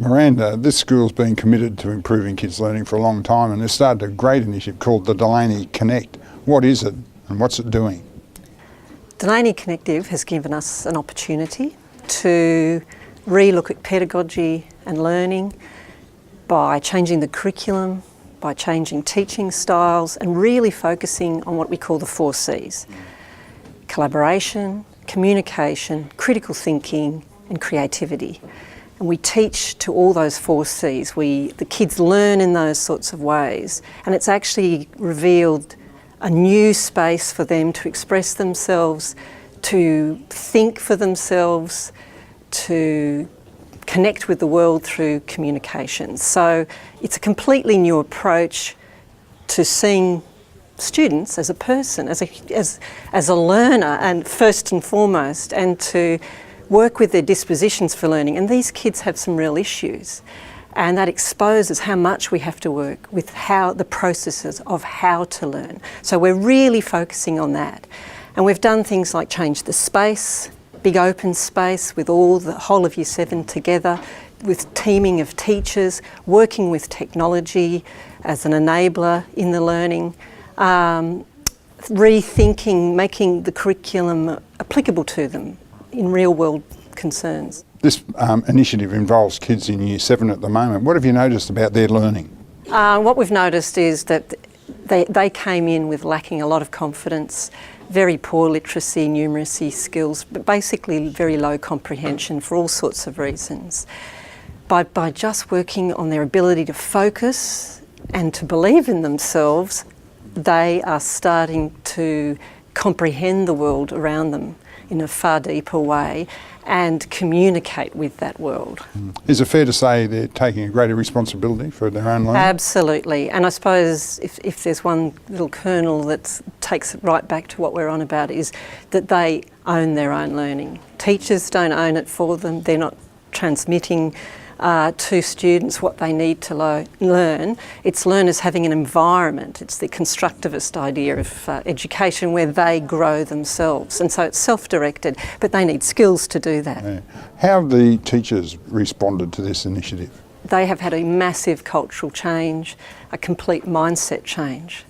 Miranda, this school's been committed to improving kids' learning for a long time and has started a great initiative called the Delaney Connect. What is it and what's it doing? Delaney Connective has given us an opportunity to re-look at pedagogy and learning by changing the curriculum, by changing teaching styles and really focusing on what we call the 4 C's. Collaboration, communication, critical thinking and creativity. And we teach to all those 4 C's. The kids learn in those sorts of ways, and it's actually revealed a new space for them to express themselves, to think for themselves, to connect with the world through communication. So it's a completely new approach to seeing students as a person, as a learner, and first and foremost, and to work with their dispositions for learning. And these kids have some real issues, and that exposes how much we have to work with the processes of how to learn. So we're really focusing on that. And we've done things like change the space, big open space with the whole of Year 7 together, with teaming of teachers, working with technology as an enabler in the learning, rethinking, making the curriculum applicable to them in real world concerns. This initiative involves kids in Year 7 at the moment. What have you noticed about their learning? What we've noticed is that they came in with lacking a lot of confidence, very poor literacy, numeracy skills, but basically very low comprehension for all sorts of reasons. By just working on their ability to focus and to believe in themselves, they are starting to comprehend the world around them in a far deeper way and communicate with that world. Is it fair to say they're taking a greater responsibility for their own learning? Absolutely, and I suppose if there's one little kernel that takes it right back to what we're on about, is that they own their own learning. Teachers don't own it for them. They're not transmitting to students what they need to learn. It's learners having an environment. It's the constructivist idea of education where they grow themselves. And so it's self-directed, but they need skills to do that. Yeah. How have the teachers responded to this initiative? They have had a massive cultural change, a complete mindset change.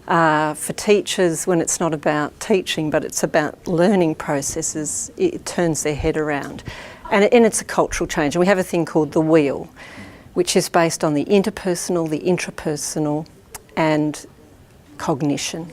For teachers, when it's not about teaching, but it's about learning processes, it turns their head around. And it's a cultural change. And we have a thing called the wheel, which is based on the interpersonal, the intrapersonal, and cognition.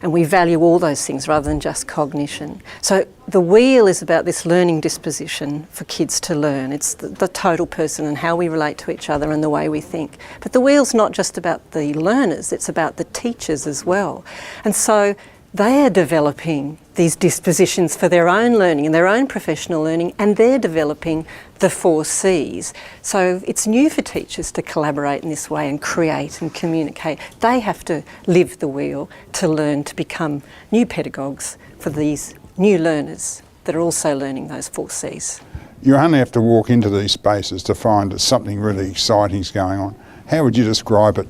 And we value all those things rather than just cognition. So the wheel is about this learning disposition for kids to learn. It's the total person and how we relate to each other and the way we think. But the wheel's not just about the learners, it's about the teachers as well. And so they are developing these dispositions for their own learning and their own professional learning, and they're developing the 4 C's. So it's new for teachers to collaborate in this way and create and communicate. They have to live the wheel to learn to become new pedagogues for these new learners that are also learning those 4 C's. You only have to walk into these spaces to find that something really exciting is going on. How would you describe it?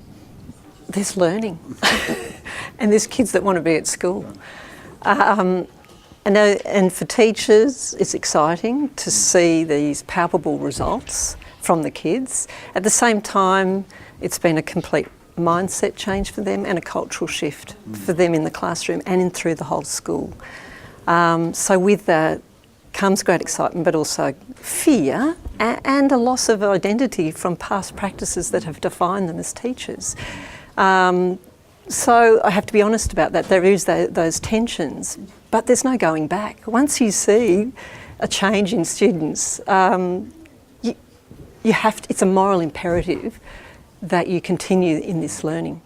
There's learning. And there's kids that want to be at school. And for teachers, it's exciting to see these palpable results from the kids. At the same time, it's been a complete mindset change for them and a cultural shift for them in the classroom and through the whole school. So with that comes great excitement, but also fear and a loss of identity from past practices that have defined them as teachers. So I have to be honest about that. There is those tensions, but there's no going back. Once you see a change in students, you have to, it's a moral imperative that you continue in this learning.